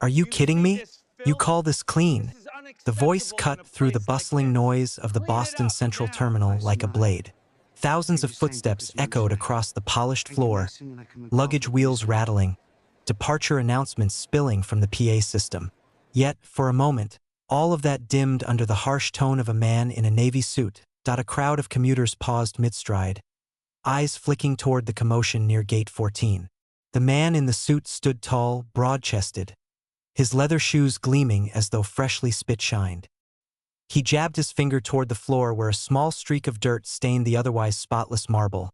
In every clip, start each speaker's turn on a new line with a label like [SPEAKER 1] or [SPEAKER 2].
[SPEAKER 1] Are you
[SPEAKER 2] You
[SPEAKER 1] kidding
[SPEAKER 2] see
[SPEAKER 1] me?
[SPEAKER 2] this
[SPEAKER 1] You
[SPEAKER 2] filth?
[SPEAKER 1] call this
[SPEAKER 2] This
[SPEAKER 1] clean?
[SPEAKER 2] is
[SPEAKER 1] The voice
[SPEAKER 2] unacceptable in a
[SPEAKER 1] cut through the
[SPEAKER 2] place like
[SPEAKER 1] bustling
[SPEAKER 2] this.
[SPEAKER 1] noise of the
[SPEAKER 2] Clean it
[SPEAKER 1] Boston
[SPEAKER 2] up
[SPEAKER 1] Central
[SPEAKER 2] now.
[SPEAKER 1] terminal
[SPEAKER 3] I
[SPEAKER 1] like a
[SPEAKER 3] smile.
[SPEAKER 1] blade. Thousands
[SPEAKER 3] Take
[SPEAKER 1] of
[SPEAKER 3] this time
[SPEAKER 1] footsteps
[SPEAKER 3] because you're
[SPEAKER 1] echoed
[SPEAKER 3] inside.
[SPEAKER 1] across the polished
[SPEAKER 3] Take your
[SPEAKER 1] floor,
[SPEAKER 3] medicine and I can look
[SPEAKER 1] luggage
[SPEAKER 3] after you
[SPEAKER 1] wheels
[SPEAKER 3] inside.
[SPEAKER 1] rattling, departure announcements spilling from the PA system. Yet, for a moment, all of that dimmed under the harsh tone of a man in a navy suit. A crowd of commuters paused mid-stride, eyes flicking toward the commotion near Gate 14. The man in the suit stood tall, broad-chested, his leather shoes gleaming as though freshly spit-shined. He jabbed his finger toward the floor where a small streak of dirt stained the otherwise spotless marble,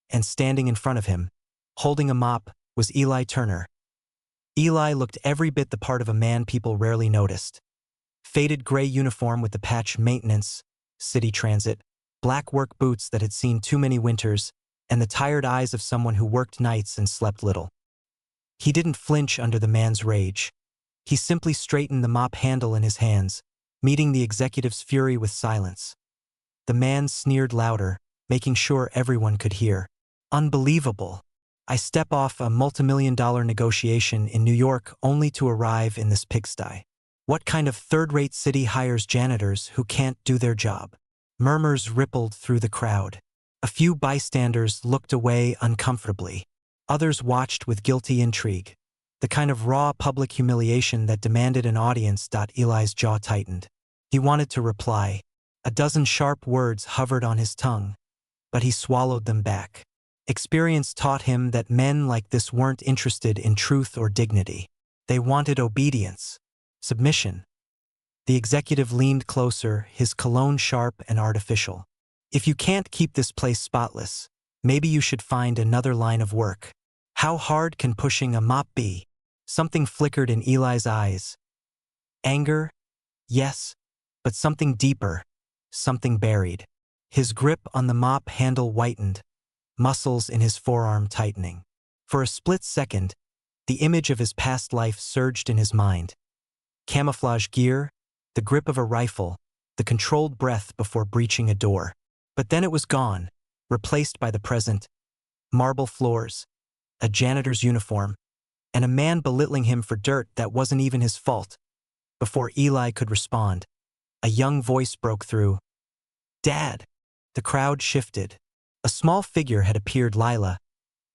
[SPEAKER 1] and standing in front of him, holding a mop, was Eli Turner. Eli looked every bit the part of a man people rarely noticed. Faded gray uniform with the patch maintenance, city transit, black work boots that had seen too many winters, and the tired eyes of someone who worked nights and slept little. He didn't flinch under the man's rage. He simply straightened the mop handle in his hands, meeting the executive's fury with silence. The man sneered louder, making sure everyone could hear. Unbelievable. I step off a multimillion-dollar negotiation in New York only to arrive in this pigsty. What kind of third-rate city hires janitors who can't do their job? Murmurs rippled through the crowd. A few bystanders looked away uncomfortably. Others watched with guilty intrigue. The kind of raw public humiliation that demanded an audience. Eli's jaw tightened. He wanted to reply. A dozen sharp words hovered on his tongue, but he swallowed them back. Experience taught him that men like this weren't interested in truth or dignity. They wanted obedience, submission. The executive leaned closer, his cologne sharp and artificial. If you can't keep this place spotless, maybe you should find another line of work. How hard can pushing a mop be? Something flickered in Eli's eyes. Anger? Yes, but something deeper, something buried. His grip on the mop handle whitened, muscles in his forearm tightening. For a split second, the image of his past life surged in his mind. Camouflage gear, the grip of a rifle, the controlled breath before breaching a door. But then it was gone, replaced by the present. Marble floors, a janitor's uniform, and a man belittling him for dirt that wasn't even his fault. Before Eli could respond, a young voice broke through. "Dad!" The crowd shifted. A small figure had appeared, Lila,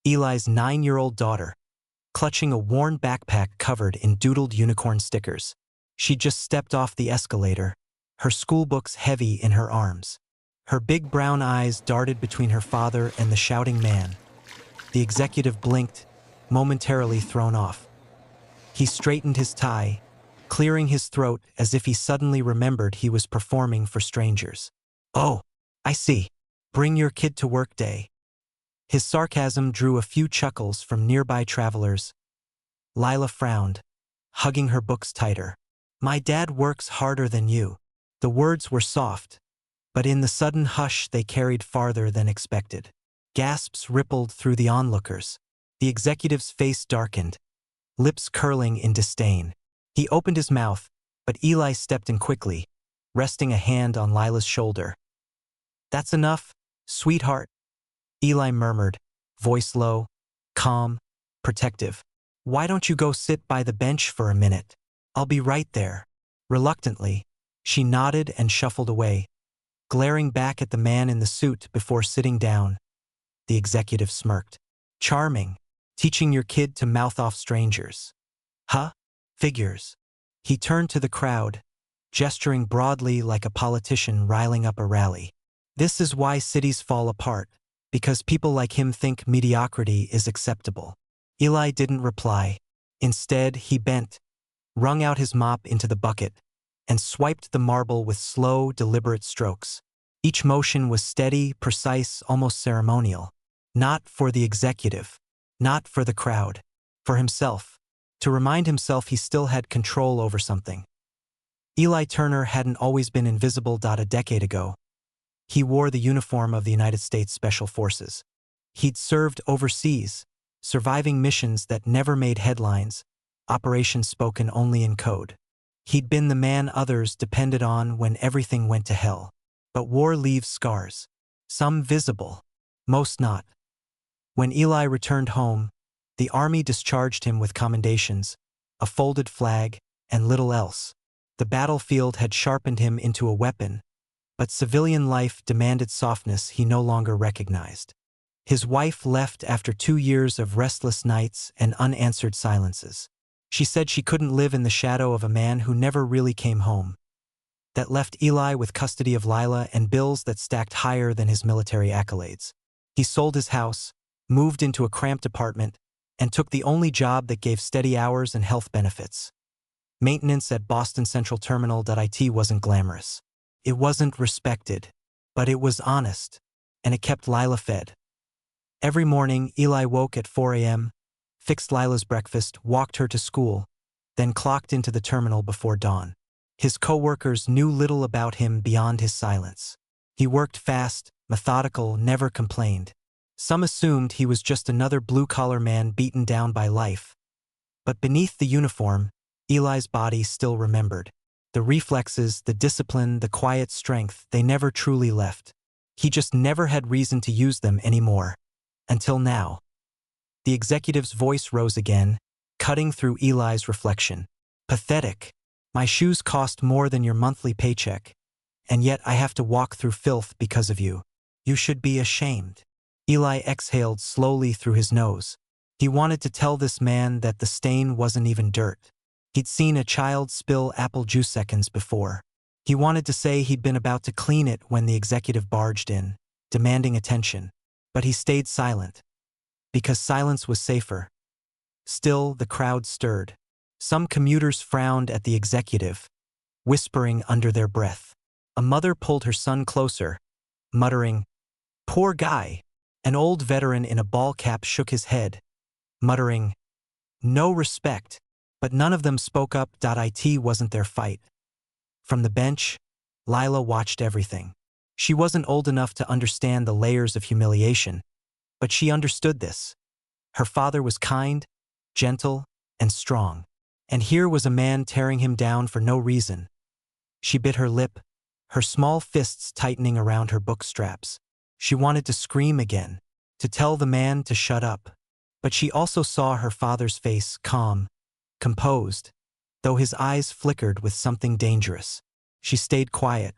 [SPEAKER 1] Eli's 9-year-old daughter, clutching a worn backpack covered in doodled unicorn stickers. She'd just stepped off the escalator, her schoolbooks heavy in her arms. Her big brown eyes darted between her father and the shouting man. The executive blinked, momentarily thrown off. He straightened his tie, clearing his throat as if he suddenly remembered he was performing for strangers. "Oh, I see. Bring your kid to work day." His sarcasm drew a few chuckles from nearby travelers. Lila frowned, hugging her books tighter. "My dad works harder than you." The words were soft, but in the sudden hush they carried farther than expected. Gasps rippled through the onlookers. The executive's face darkened, lips curling in disdain. He opened his mouth, but Eli stepped in quickly, resting a hand on Lila's shoulder. "That's enough, sweetheart," Eli murmured, voice low, calm, protective. "Why don't you go sit by the bench for a minute? I'll be right there." Reluctantly, she nodded and shuffled away, glaring back at the man in the suit before sitting down. The executive smirked. "Charming, teaching your kid to mouth off strangers. Huh? Figures." He turned to the crowd, gesturing broadly like a politician riling up a rally. "This is why cities fall apart, because people like him think mediocrity is acceptable." Eli didn't reply. Instead, he bent, wrung out his mop into the bucket, and swiped the marble with slow, deliberate strokes. Each motion was steady, precise, almost ceremonial. Not for the executive, not for the crowd, for himself, to remind himself he still had control over something. Eli Turner hadn't always been invisible. A decade ago, he wore the uniform of the United States Special Forces. He'd served overseas, surviving missions that never made headlines, operations spoken only in code. He'd been the man others depended on when everything went to hell. But war leaves scars, some visible, most not. When Eli returned home, the army discharged him with commendations, a folded flag, and little else. The battlefield had sharpened him into a weapon, but civilian life demanded softness he no longer recognized. His wife left after 2 years of restless nights and unanswered silences. She said she couldn't live in the shadow of a man who never really came home. That left Eli with custody of Lila and bills that stacked higher than his military accolades. He sold his house, moved into a cramped apartment, and took the only job that gave steady hours and health benefits. Maintenance at Boston Central Terminal.it wasn't glamorous. It wasn't respected, but it was honest, and it kept Lila fed. Every morning, Eli woke at 4 a.m., fixed Lila's breakfast, walked her to school, then clocked into the terminal before dawn. His co-workers knew little about him beyond his silence. He worked fast, methodical, never complained. Some assumed he was just another blue-collar man beaten down by life. But beneath the uniform, Eli's body still remembered. The reflexes, the discipline, the quiet strength, they never truly left. He just never had reason to use them anymore. Until now. The executive's voice rose again, cutting through Eli's reflection. Pathetic. My shoes cost more than your monthly paycheck, and yet I have to walk through filth because of you. You should be ashamed. Eli exhaled slowly through his nose. He wanted to tell this man that the stain wasn't even dirt. He'd seen a child spill apple juice seconds before. He wanted to say he'd been about to clean it when the executive barged in, demanding attention. But he stayed silent, because silence was safer. Still, the crowd stirred. Some commuters frowned at the executive, whispering under their breath. A mother pulled her son closer, muttering, "Poor guy." An old veteran in a ball cap shook his head, muttering, "No respect." But none of them spoke up. It wasn't their fight. From the bench, Lila watched everything. She wasn't old enough to understand the layers of humiliation, but she understood this. Her father was kind, gentle, and strong. And here was a man tearing him down for no reason. She bit her lip, her small fists tightening around her book straps. She wanted to scream again, to tell the man to shut up. But she also saw her father's face, calm, composed, though his eyes flickered with something dangerous. She stayed quiet.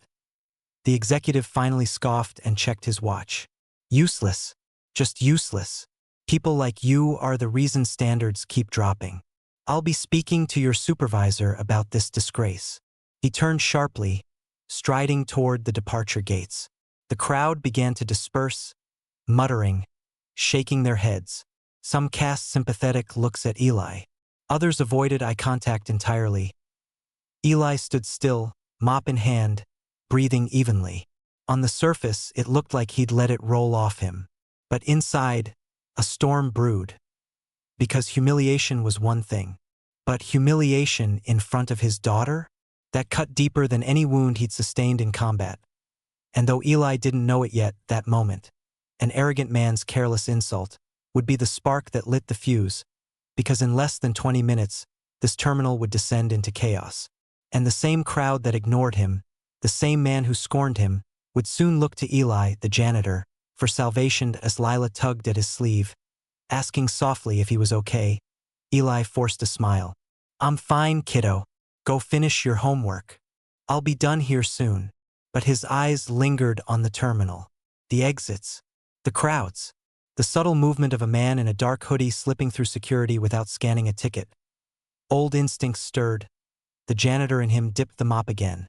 [SPEAKER 1] The executive finally scoffed and checked his watch. Useless. Just useless. People like you are the reason standards keep dropping. I'll be speaking to your supervisor about this disgrace. He turned sharply, striding toward the departure gates. The crowd began to disperse, muttering, shaking their heads. Some cast sympathetic looks at Eli. Others avoided eye contact entirely. Eli stood still, mop in hand, breathing evenly. On the surface, it looked like he'd let it roll off him. But inside, a storm brewed. Because humiliation was one thing. But humiliation in front of his daughter? That cut deeper than any wound he'd sustained in combat. And though Eli didn't know it yet, that moment, an arrogant man's careless insult, would be the spark that lit the fuse. Because in less than 20 minutes, this terminal would descend into chaos. And the same crowd that ignored him, the same man who scorned him, would soon look to Eli, the janitor, for salvation. As Lila tugged at his sleeve, asking softly if he was okay, Eli forced a smile. "I'm fine, kiddo. Go finish your homework. I'll be done here soon." But his eyes lingered on the terminal, the exits, the crowds, the subtle movement of a man in a dark hoodie slipping through security without scanning a ticket. Old instincts stirred. The janitor in him dipped the mop again.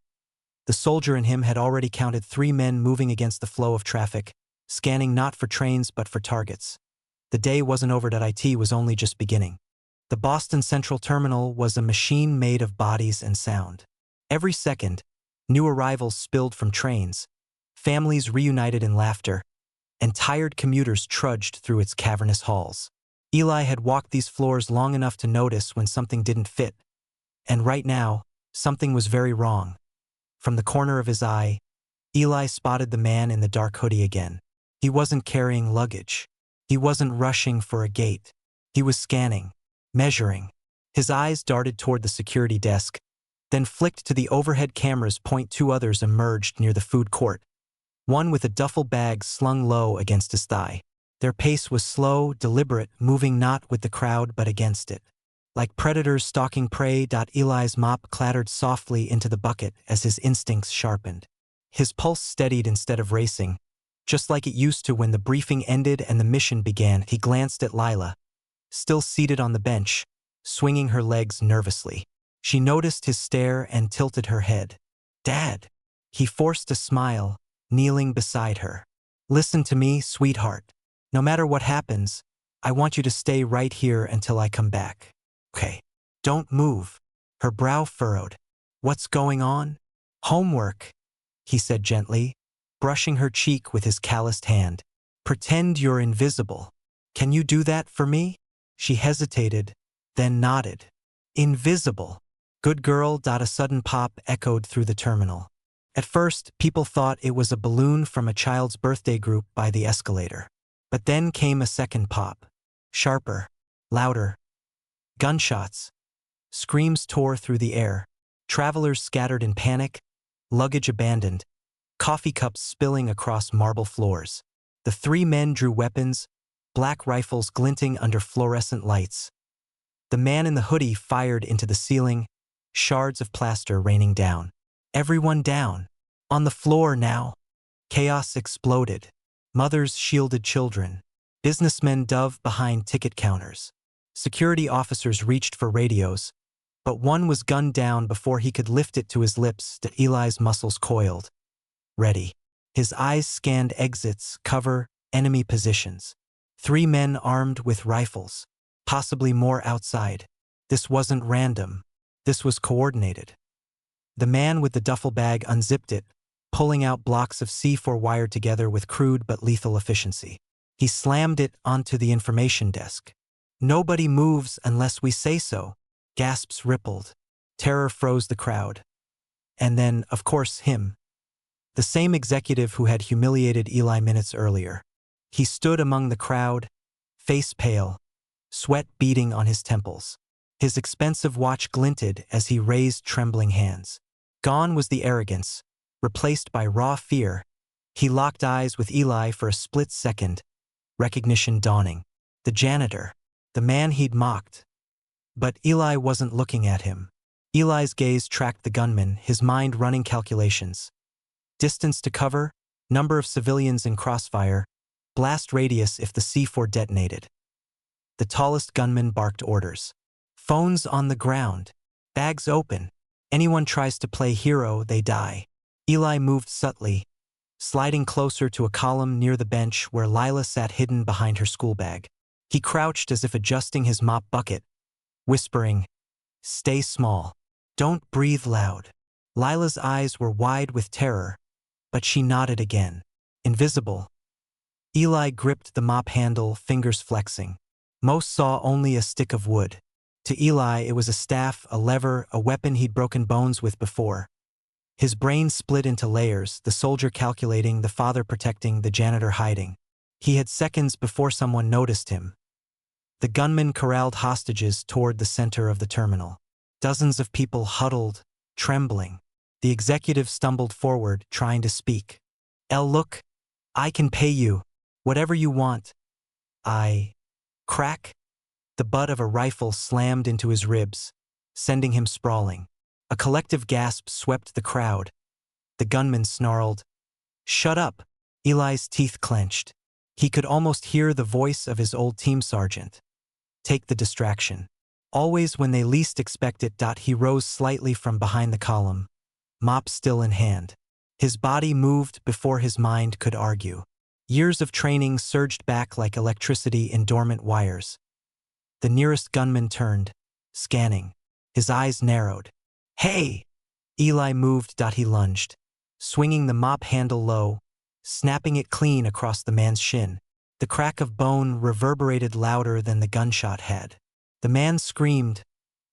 [SPEAKER 1] The soldier in him had already counted 3 men moving against the flow of traffic, scanning not for trains but for targets. The day wasn't over. It was only just beginning. The Boston Central Terminal was a machine made of bodies and sound. Every second, new arrivals spilled from trains, families reunited in laughter, and tired commuters trudged through its cavernous halls. Eli had walked these floors long enough to notice when something didn't fit. And right now, something was very wrong. From the corner of his eye, Eli spotted the man in the dark hoodie again. He wasn't carrying luggage. He wasn't rushing for a gate. He was scanning, measuring. His eyes darted toward the security desk, then flicked to the overhead cameras. 2 others emerged near the food court, one with a duffel bag slung low against his thigh. Their pace was slow, deliberate, moving not with the crowd but against it. Like predators stalking prey. Eli's mop clattered softly into the bucket as his instincts sharpened. His pulse steadied instead of racing, just like it used to when the briefing ended and the mission began. He glanced at Lila, still seated on the bench, swinging her legs nervously. She noticed his stare and tilted her head. "Dad." He forced a smile, kneeling beside her. "Listen to me, sweetheart. No matter what happens, I want you to stay right here until I come back. Okay. Don't move." Her brow furrowed. "What's going on?" "Homework," he said gently, brushing her cheek with his calloused hand. "Pretend you're invisible. Can you do that for me?" She hesitated, then nodded. "Invisible. Good girl." A sudden pop echoed through the terminal. At first, people thought it was a balloon from a child's birthday group by the escalator. But then came a second pop. Sharper, louder. Gunshots. Screams tore through the air. Travelers scattered in panic, luggage abandoned, coffee cups spilling across marble floors. The three men drew weapons, black rifles glinting under fluorescent lights. The man in the hoodie fired into the ceiling, shards of plaster raining down. Everyone down. On the floor now. Chaos exploded. Mothers shielded children. Businessmen dove behind ticket counters. Security officers reached for radios, but one was gunned down before he could lift it to his lips. Eli's muscles coiled. Ready. His eyes scanned exits, cover, enemy positions. Three men armed with rifles, possibly more outside. This wasn't random. This was coordinated. The man with the duffel bag unzipped it, pulling out blocks of C4 wired together with crude but lethal efficiency. He slammed it onto the information desk. "Nobody moves unless we say so." Gasps rippled. Terror froze the crowd. And then, of course, him. The same executive who had humiliated Eli minutes earlier. He stood among the crowd, face pale, sweat beading on his temples. His expensive watch glinted as he raised trembling hands. Gone was the arrogance, replaced by raw fear. He locked eyes with Eli for a split second, recognition dawning. The janitor, the man he'd mocked. But Eli wasn't looking at him. Eli's gaze tracked the gunman, his mind running calculations. Distance to cover, number of civilians in crossfire, blast radius if the C4 detonated. The tallest gunman barked orders. Phones on the ground. Bags open. Anyone tries to play hero, they die. Eli moved subtly, sliding closer to a column near the bench where Lila sat hidden behind her school bag. He crouched as if adjusting his mop bucket, whispering, "Stay small. Don't breathe loud." Lila's eyes were wide with terror, but she nodded again. Invisible. Eli gripped the mop handle, fingers flexing. Most saw only a stick of wood. To Eli, it was a staff, a lever, a weapon he'd broken bones with before. His brain split into layers, the soldier calculating, the father protecting, the janitor hiding. He had seconds before someone noticed him. The gunman corralled hostages toward the center of the terminal. Dozens of people huddled, trembling. The executive stumbled forward, trying to speak. Look, I can pay you. Whatever you want." Crack. The butt of a rifle slammed into his ribs, sending him sprawling. A collective gasp swept the crowd. The gunman snarled, "Shut up." Eli's teeth clenched. He could almost hear the voice of his old team sergeant. "Take the distraction." Always when they least expect it. He rose slightly from behind the column, mop still in hand. His body moved before his mind could argue. Years of training surged back like electricity in dormant wires. The nearest gunman turned, scanning. His eyes narrowed. "Hey!" Eli moved. He lunged, swinging the mop handle low, snapping it clean across the man's shin. The crack of bone reverberated louder than the gunshot had. The man screamed,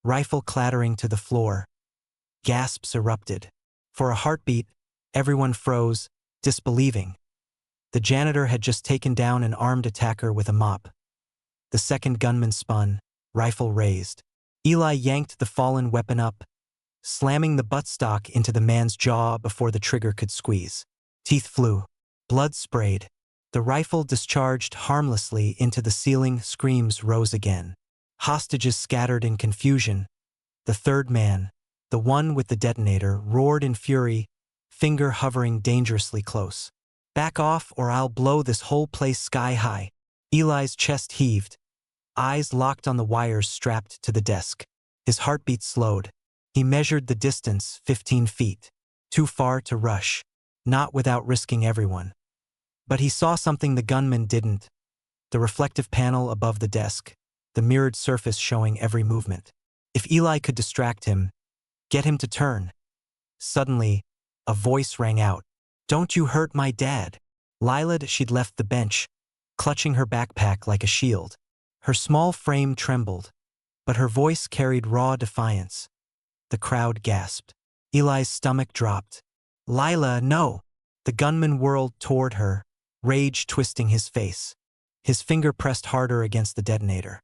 [SPEAKER 1] rifle clattering to the floor. Gasps erupted. For a heartbeat, everyone froze, disbelieving. The janitor had just taken down an armed attacker with a mop. The second gunman spun, rifle raised. Eli yanked the fallen weapon up, slamming the buttstock into the man's jaw before the trigger could squeeze. Teeth flew. Blood sprayed. The rifle discharged harmlessly into the ceiling. Screams rose again. Hostages scattered in confusion. The third man, the one with the detonator, roared in fury, finger hovering dangerously close. "Back off or I'll blow this whole place sky high." Eli's chest heaved, eyes locked on the wires strapped to the desk. His heartbeat slowed. He measured the distance, 15 feet. Too far to rush, not without risking everyone. But he saw something the gunman didn't. The reflective panel above the desk, the mirrored surface showing every movement. If Eli could distract him, get him to turn. Suddenly, a voice rang out. "Don't you hurt my dad." She'd left the bench, clutching her backpack like a shield. Her small frame trembled, but her voice carried raw defiance. The crowd gasped. Eli's stomach dropped. "Lila, no!" The gunman whirled toward her, rage twisting his face. His finger pressed harder against the detonator.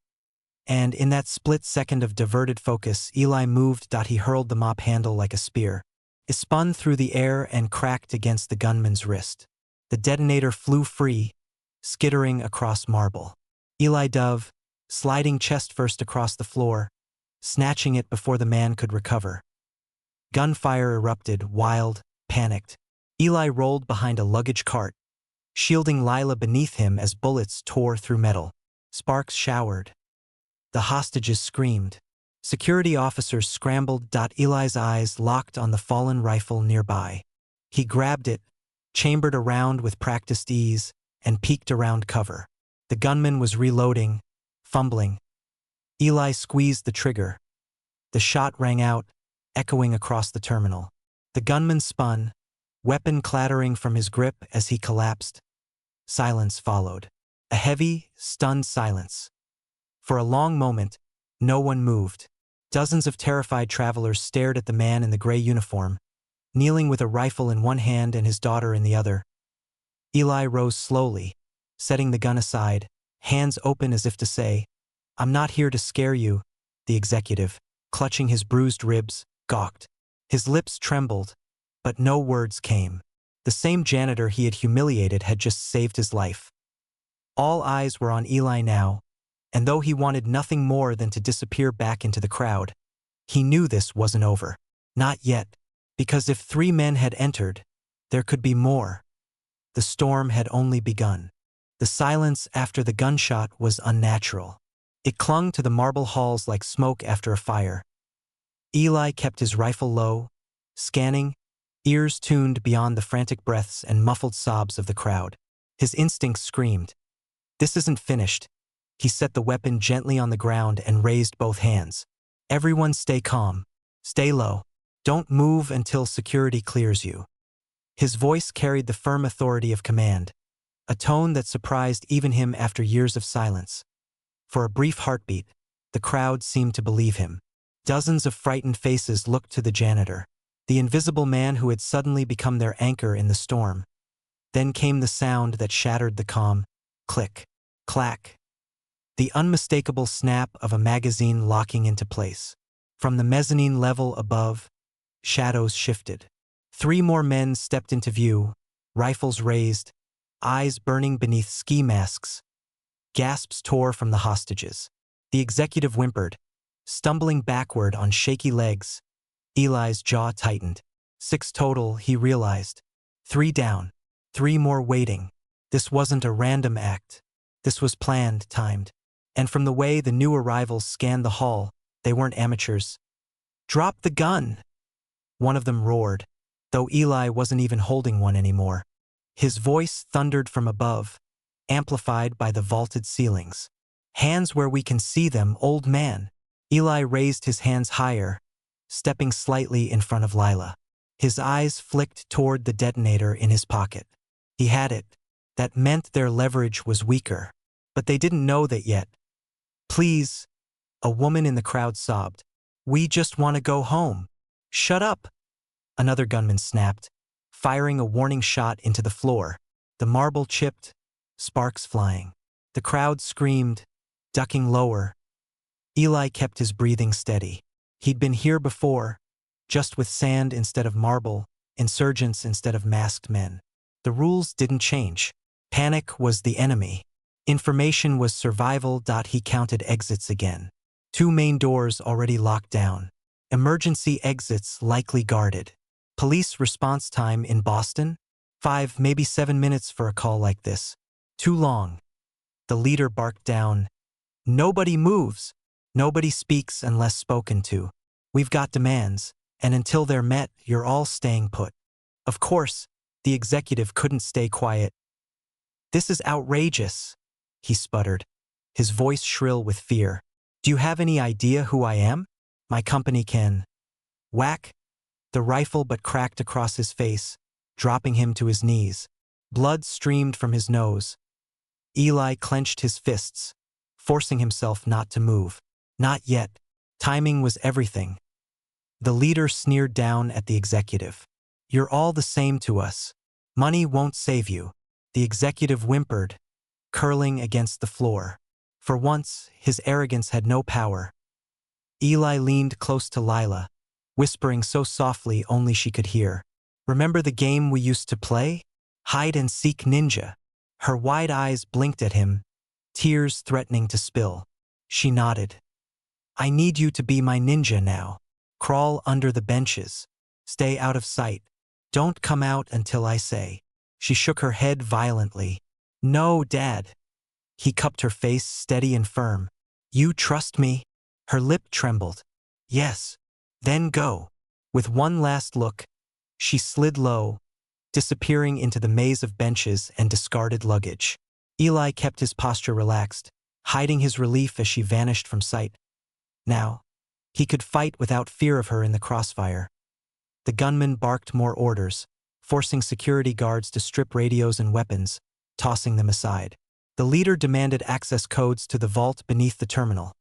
[SPEAKER 1] And in that split second of diverted focus, Eli moved. He hurled the mop handle like a spear. It spun through the air and cracked against the gunman's wrist. The detonator flew free, skittering across marble. Eli dove, sliding chest first across the floor, snatching it before the man could recover. Gunfire erupted, wild, panicked. Eli rolled behind a luggage cart, shielding Lila beneath him as bullets tore through metal. Sparks showered. The hostages screamed. Security officers scrambled. Eli's eyes locked on the fallen rifle nearby. He grabbed it, chambered around with practiced ease, and peeked around cover. The gunman was reloading, fumbling. Eli squeezed the trigger. The shot rang out, echoing across the terminal. The gunman spun, weapon clattering from his grip as he collapsed. Silence followed. A heavy, stunned silence. For a long moment, no one moved. Dozens of terrified travelers stared at the man in the gray uniform, kneeling with a rifle in one hand and his daughter in the other. Eli rose slowly, setting the gun aside, hands open as if to say, "I'm not here to scare you." The executive, clutching his bruised ribs, gawked. His lips trembled, but no words came. The same janitor he had humiliated had just saved his life. All eyes were on Eli now, and though he wanted nothing more than to disappear back into the crowd, he knew this wasn't over. Not yet, because if 3 men had entered, there could be more. The storm had only begun. The silence after the gunshot was unnatural. It clung to the marble halls like smoke after a fire. Eli kept his rifle low, scanning, ears tuned beyond the frantic breaths and muffled sobs of the crowd. His instincts screamed, "This isn't finished." He set the weapon gently on the ground and raised both hands. "Everyone stay calm. Stay low. Don't move until security clears you." His voice carried the firm authority of command, a tone that surprised even him after years of silence. For a brief heartbeat, the crowd seemed to believe him. Dozens of frightened faces looked to the janitor, the invisible man who had suddenly become their anchor in the storm. Then came the sound that shattered the calm: click, clack. The unmistakable snap of a magazine locking into place. From the mezzanine level above, shadows shifted. 3 more men stepped into view, rifles raised, eyes burning beneath ski masks. Gasps tore from the hostages. The executive whimpered, stumbling backward on shaky legs. Eli's jaw tightened. 6 total, he realized. 3 down, 3 more waiting. This wasn't a random act. This was planned, timed. And from the way the new arrivals scanned the hall, they weren't amateurs. "Drop the gun!" One of them roared, though Eli wasn't even holding one anymore. His voice thundered from above, amplified by the vaulted ceilings. "Hands where we can see them, old man." Eli raised his hands higher, stepping slightly in front of Lila. His eyes flicked toward the detonator in his pocket. He had it. That meant their leverage was weaker. But they didn't know that yet. "Please," a woman in the crowd sobbed. "We just want to go home." "Shut up," another gunman snapped, firing a warning shot into the floor. The marble chipped, sparks flying. The crowd screamed, ducking lower. Eli kept his breathing steady. He'd been here before, just with sand instead of marble, insurgents instead of masked men. The rules didn't change. Panic was the enemy. Information was survival. He counted exits again. Two main doors already locked down. Emergency exits likely guarded. Police response time in Boston? 5, maybe 7 minutes for a call like this. Too long. The leader barked down. Nobody moves. Nobody speaks unless spoken to. We've got demands, and until they're met, you're all staying put. Of course, the executive couldn't stay quiet. This is outrageous, he sputtered, his voice shrill with fear. Do you have any idea who I am? My company can. Whack! The rifle but cracked across his face, dropping him to his knees. Blood streamed from his nose. Eli clenched his fists, forcing himself not to move. Not yet. Timing was everything. The leader sneered down at the executive. You're all the same to us. Money won't save you. The executive whimpered, curling against the floor. For once, his arrogance had no power. Eli leaned close to Lila, whispering so softly only she could hear. Remember the game we used to play? Hide and seek ninja. Her wide eyes blinked at him, tears threatening to spill. She nodded. I need you to be my ninja now. Crawl under the benches. Stay out of sight. Don't come out until I say. She shook her head violently. No, Dad. He cupped her face steady and firm. You trust me? Her lip trembled. Yes. Then go. With one last look, she slid low, disappearing into the maze of benches and discarded luggage. Eli kept his posture relaxed, hiding his relief as she vanished from sight. Now, he could fight without fear of her in the crossfire. The gunman barked more orders, forcing security guards to strip radios and weapons, tossing them aside. The leader demanded access codes to the vault beneath the terminal,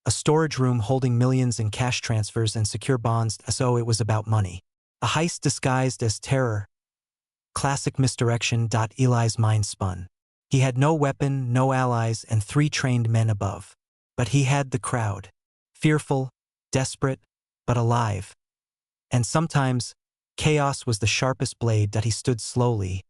[SPEAKER 1] a storage room holding millions in cash transfers and secure bonds, so it was about money. A heist disguised as terror. Classic misdirection. Eli's mind spun. He had no weapon, no allies, and 3 trained men above. But he had the crowd. Fearful, desperate, but alive. And sometimes, chaos was the sharpest blade. He stood slowly,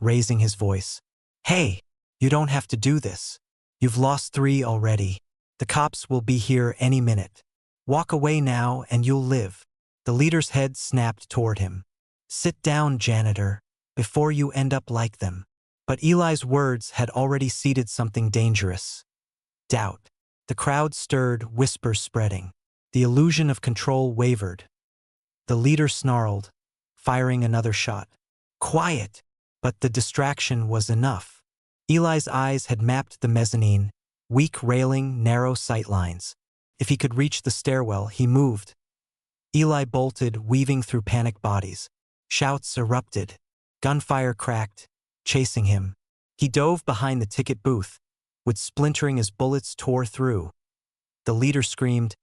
[SPEAKER 1] raising his voice. Hey, you don't have to do this. You've lost 3 already. The cops will be here any minute. Walk away now and you'll live. The leader's head snapped toward him. Sit down, Janitor, before you end up like them. But Eli's words had already seeded something dangerous. Doubt. The crowd stirred, whispers spreading. The illusion of control wavered. The leader snarled, firing another shot. Quiet! But the distraction was enough. Eli's eyes had mapped the mezzanine, weak railing, narrow sightlines. If he could reach the stairwell, he moved. Eli bolted, weaving through panicked bodies. Shouts erupted. Gunfire cracked, chasing him. He dove behind the ticket booth, wood splintering as bullets tore through. The leader screamed,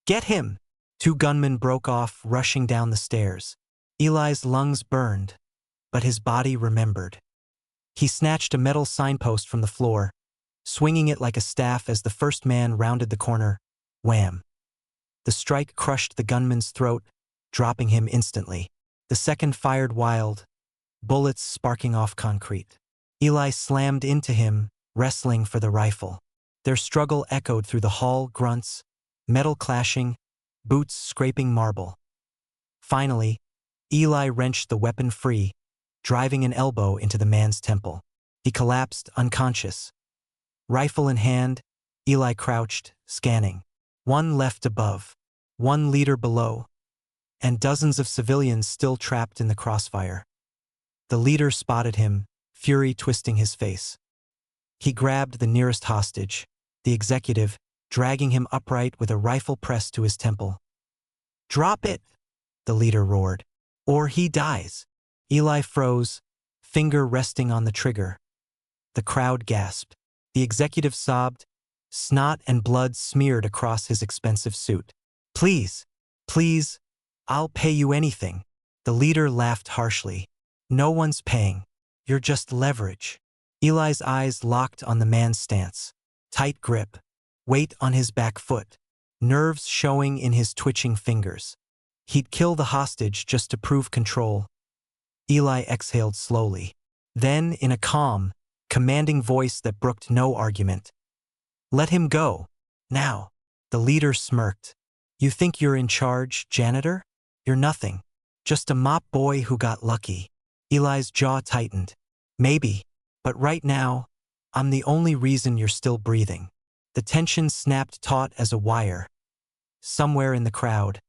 [SPEAKER 1] Get him! 2 gunmen broke off, rushing down the stairs. Eli's lungs burned, but his body remembered. He snatched a metal signpost from the floor, swinging it like a staff as the first man rounded the corner. Wham! The strike crushed the gunman's throat, dropping him instantly. The second fired wild, bullets sparking off concrete. Eli slammed into him, wrestling for the rifle. Their struggle echoed through the hall, grunts, metal clashing, boots scraping marble. Finally, Eli wrenched the weapon free, driving an elbow into the man's temple. He collapsed, unconscious. Rifle in hand, Eli crouched, scanning. 1 left above, 1 leader below, and dozens of civilians still trapped in the crossfire. The leader spotted him, fury twisting his face. He grabbed the nearest hostage, the executive, dragging him upright with a rifle pressed to his temple. Drop it, the leader roared, or he dies. Eli froze, finger resting on the trigger. The crowd gasped. The executive sobbed, snot and blood smeared across his expensive suit. Please, please, I'll pay you anything. The leader laughed harshly. No one's paying. You're just leverage. Eli's eyes locked on the man's stance. Tight grip, weight on his back foot, nerves showing in his twitching fingers. He'd kill the hostage just to prove control. Eli exhaled slowly. Then, in a calm, commanding voice that brooked no argument, let him go. Now. The leader smirked. You think you're in charge, janitor? You're nothing. Just a mop boy who got lucky. Eli's jaw tightened. Maybe, but right now, I'm the only reason you're still breathing. The tension snapped taut as a wire. Somewhere in the crowd,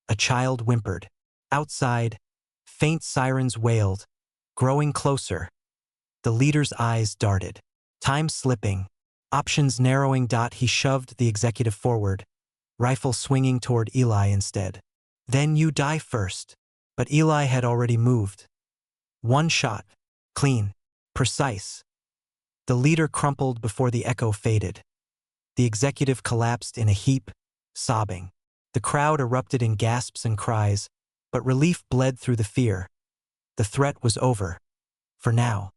[SPEAKER 1] a child whimpered. Outside, faint sirens wailed, growing closer. The leader's eyes darted. Time slipping, options narrowing. He shoved the executive forward, rifle swinging toward Eli instead. Then you die first. But Eli had already moved. One shot, clean, precise. The leader crumpled before the echo faded. The executive collapsed in a heap, sobbing. The crowd erupted in gasps and cries, but relief bled through the fear. The threat was over. For now.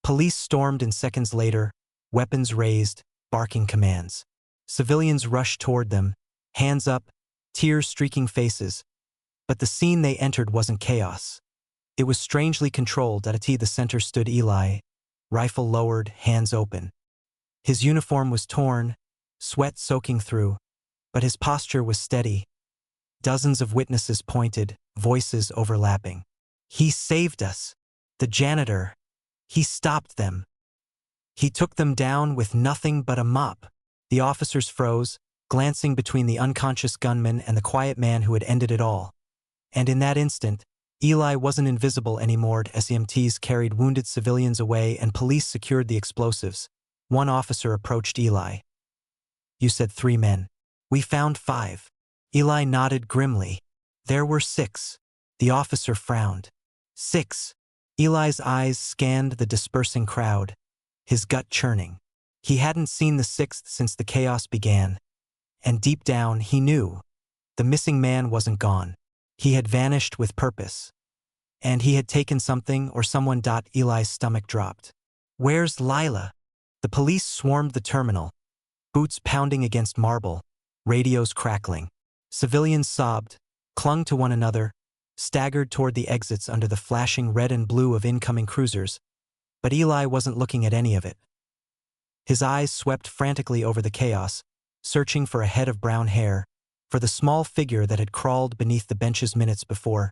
[SPEAKER 1] Police stormed in seconds later, weapons raised, barking commands. Civilians rushed toward them, hands up, tears streaking faces. But the scene they entered wasn't chaos. It was strangely controlled. At the center stood Eli, rifle lowered, hands open. His uniform was torn, sweat soaking through, but his posture was steady. Dozens of witnesses pointed, voices overlapping. He saved us. The janitor. He stopped them. He took them down with nothing but a mop. The officers froze, glancing between the unconscious gunman and the quiet man who had ended it all. And in that instant, Eli wasn't invisible anymore. SEMTs carried wounded civilians away and police secured the explosives. One officer approached Eli. You said 3 men. We found 5. Eli nodded grimly. There were 6. The officer frowned. 6. Eli's eyes scanned the dispersing crowd, his gut churning. He hadn't seen the 6th since the chaos began. And deep down, he knew. The missing man wasn't gone. He had vanished with purpose. And he had taken something or someone. Eli's stomach dropped. Where's Lila? The police swarmed the terminal, boots pounding against marble, radios crackling. Civilians sobbed, clung to one another, staggered toward the exits under the flashing red and blue of incoming cruisers. But Eli wasn't looking at any of it. His eyes swept frantically over the chaos, searching for a head of brown hair, for the small figure that had crawled beneath the benches minutes before.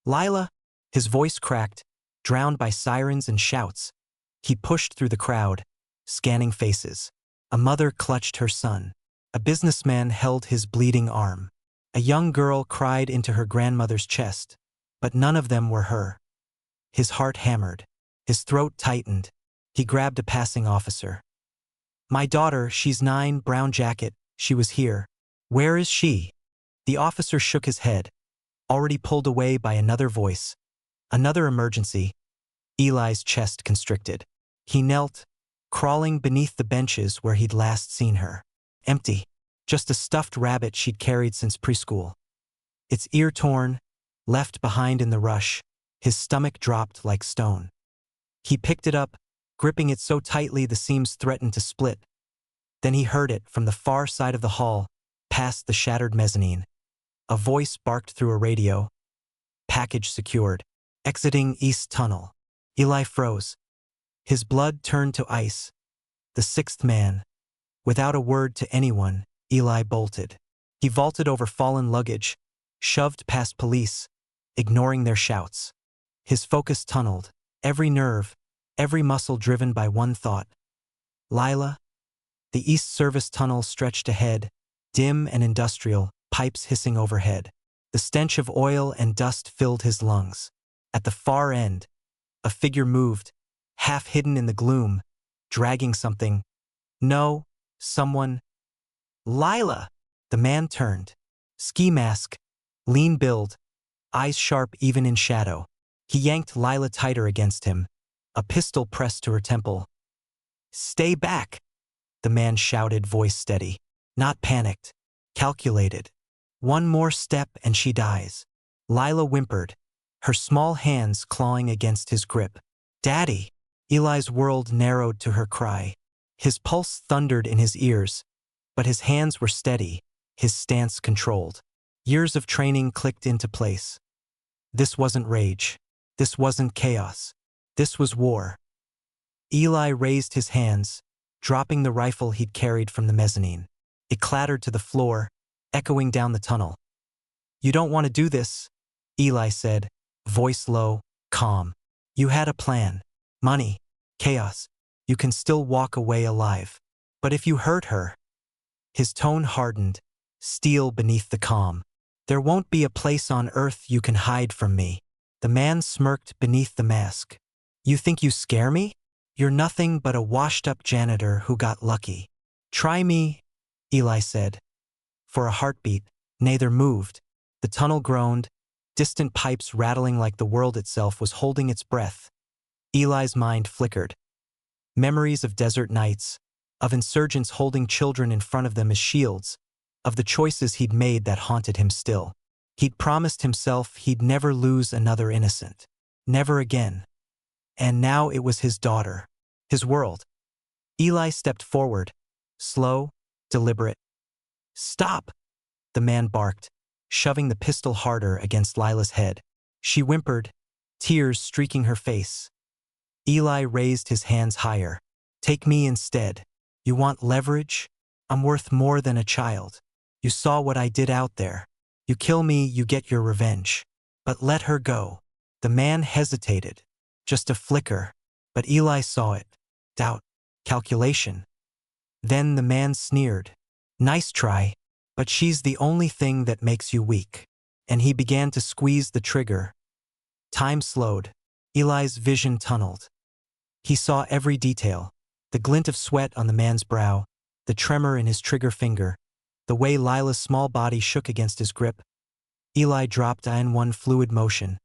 [SPEAKER 1] Lila? His voice cracked, drowned by sirens and shouts. He pushed through the crowd, scanning faces. A mother clutched her son. A businessman held his bleeding arm. A young girl cried into her grandmother's chest, but none of them were her. His heart hammered. His throat tightened. He grabbed a passing officer. My daughter, she's 9, brown jacket, she was here. Where is she? The officer shook his head, already pulled away by another voice. Another emergency. Eli's chest constricted. He knelt, crawling beneath the benches where he'd last seen her. Empty. Just a stuffed rabbit she'd carried since preschool. Its ear torn, left behind in the rush, his stomach dropped like stone. He picked it up, gripping it so tightly the seams threatened to split. Then he heard it from the far side of the hall, past the shattered mezzanine. A voice barked through a radio. Package secured. Exiting East Tunnel. Eli froze. His blood turned to ice. The 6th man. Without a word to anyone, Eli bolted. He vaulted over fallen luggage, shoved past police, ignoring their shouts. His focus tunneled, every nerve, every muscle driven by one thought. Lila? The East Service tunnel stretched ahead, dim and industrial, pipes hissing overhead. The stench of oil and dust filled his lungs. At the far end, a figure moved, half hidden in the gloom, dragging something. No, someone. Lila! The man turned. Ski mask, lean build, eyes sharp even in shadow. He yanked Lila tighter against him, a pistol pressed to her temple. Stay back! The man shouted, voice steady. Not panicked. Calculated. One more step and she dies. Lila whimpered, her small hands clawing against his grip. Daddy! Eli's world narrowed to her cry. His pulse thundered in his ears, but his hands were steady, his stance controlled. Years of training clicked into place. This wasn't rage. This wasn't chaos. This was war. Eli raised his hands, dropping the rifle he'd carried from the mezzanine. It clattered to the floor, echoing down the tunnel. "You don't want to do this," Eli said, voice low, calm. "You had a plan. Money. Chaos. You can still walk away alive. But if you hurt her—" His tone hardened, steel beneath the calm. "There won't be a place on earth you can hide from me." The man smirked beneath the mask. "You think you scare me? You're nothing but a washed-up janitor who got lucky." "Try me," Eli said. For a heartbeat, neither moved. The tunnel groaned, distant pipes rattling like the world itself was holding its breath. Eli's mind flickered. Memories of desert nights, of insurgents holding children in front of them as shields, of the choices he'd made that haunted him still. He'd promised himself he'd never lose another innocent. Never again. And now it was his daughter. His world. Eli stepped forward. Slow, deliberate. "Stop!" the man barked, shoving the pistol harder against Lila's head. She whimpered, tears streaking her face. Eli raised his hands higher. "Take me instead. You want leverage? I'm worth more than a child. You saw what I did out there. You kill me, you get your revenge. But let her go." The man hesitated. Just a flicker. But Eli saw it. Doubt. Calculation. Then the man sneered. "Nice try. But she's the only thing that makes you weak." And he began to squeeze the trigger. Time slowed. Eli's vision tunneled. He saw every detail. The glint of sweat on the man's brow, the tremor in his trigger finger, the way Lila's small body shook against his grip. Eli dropped in one fluid motion.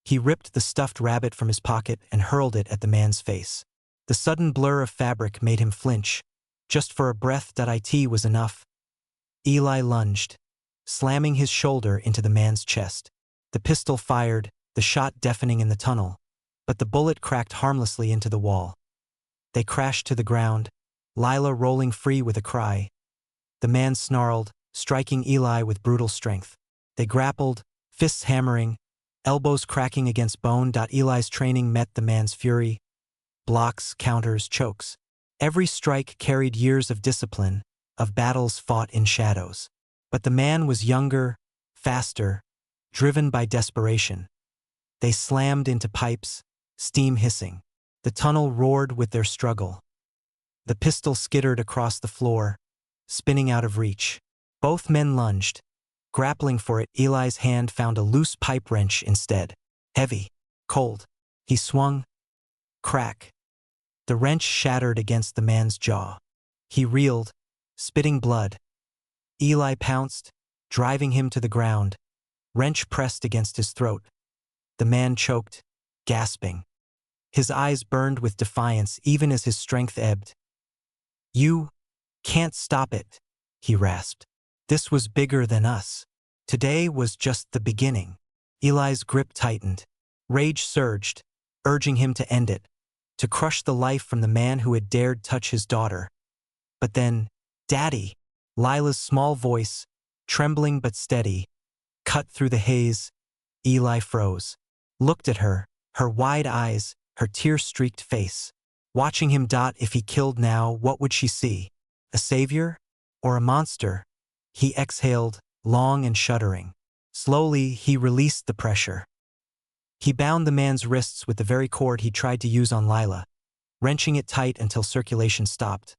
[SPEAKER 1] He ripped the stuffed rabbit from his pocket and hurled it at the man's face. The sudden blur of fabric made him flinch. Just for a breath.it was enough. Eli lunged, slamming his shoulder into the man's chest. The pistol fired, the shot deafening in the tunnel, but the bullet cracked harmlessly into the wall. They crashed to the ground, Lila rolling free with a cry. The man snarled, striking Eli with brutal strength. They grappled, fists hammering, elbows cracking against bone. Eli's training met the man's fury. Blocks, counters, chokes. Every strike carried years of discipline, of battles fought in shadows. But the man was younger, faster, driven by desperation. They slammed into pipes, steam hissing. The tunnel roared with their struggle. The pistol skittered across the floor, spinning out of reach. Both men lunged. Grappling for it, Eli's hand found a loose pipe wrench instead. Heavy, cold. He swung. Crack. The wrench shattered against the man's jaw. He reeled, spitting blood. Eli pounced, driving him to the ground. Wrench pressed against his throat. The man choked, gasping. His eyes burned with defiance even as his strength ebbed. "You can't stop it," he rasped. "This was bigger than us. Today was just the beginning." Eli's grip tightened. Rage surged, urging him to end it, to crush the life from the man who had dared touch his daughter. But then, "Daddy," Lila's small voice, trembling but steady, cut through the haze. Eli froze, looked at her, her wide eyes, her tear-streaked face. Watching him. If he killed now, what would she see? A savior? Or a monster? He exhaled, long and shuddering. Slowly, he released the pressure. He bound the man's wrists with the very cord he tried to use on Lila, wrenching it tight until circulation stopped.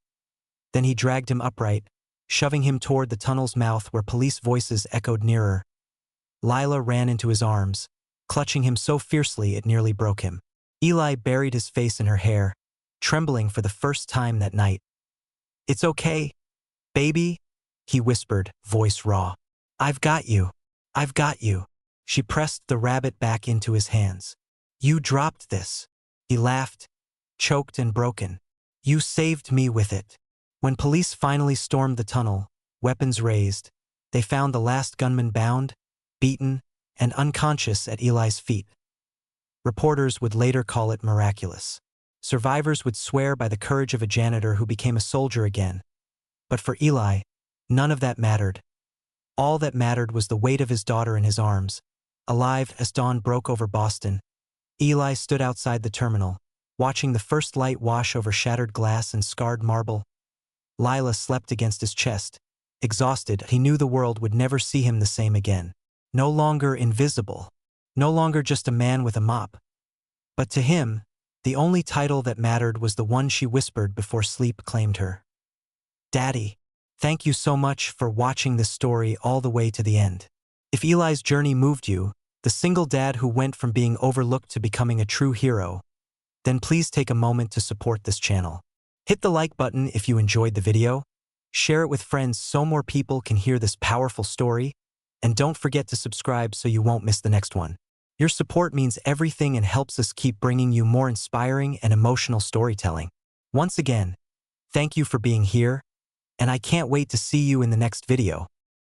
[SPEAKER 1] Then he dragged him upright, shoving him toward the tunnel's mouth where police voices echoed nearer. Lila ran into his arms, clutching him so fiercely it nearly broke him. Eli buried his face in her hair, trembling for the first time that night. "It's okay, baby," he whispered, voice raw. "I've got you. I've got you." She pressed the rabbit back into his hands. "You dropped this." He laughed, choked and broken. "You saved me with it." When police finally stormed the tunnel, weapons raised, they found the last gunman bound, beaten, and unconscious at Eli's feet. Reporters would later call it miraculous. Survivors would swear by the courage of a janitor who became a soldier again. But for Eli, none of that mattered. All that mattered was the weight of his daughter in his arms. Alive as dawn broke over Boston, Eli stood outside the terminal, watching the first light wash over shattered glass and scarred marble. Lila slept against his chest, Exhausted, he knew the world would never see him the same again. No longer invisible. No longer just a man with a mop. But to him, the only title that mattered was the one she whispered before sleep claimed her. Daddy, thank you so much for watching this story all the way to the end. If Eli's journey moved you, the single dad who went from being overlooked to becoming a true hero, then please take a moment to support this channel. Hit the like button if you enjoyed the video, share it with friends so more people can hear this powerful story, and don't forget to subscribe so you won't miss the next one. Your support means everything and helps us keep bringing you more inspiring and emotional storytelling. Once again, thank you for being here, and I can't wait to see you in the next video.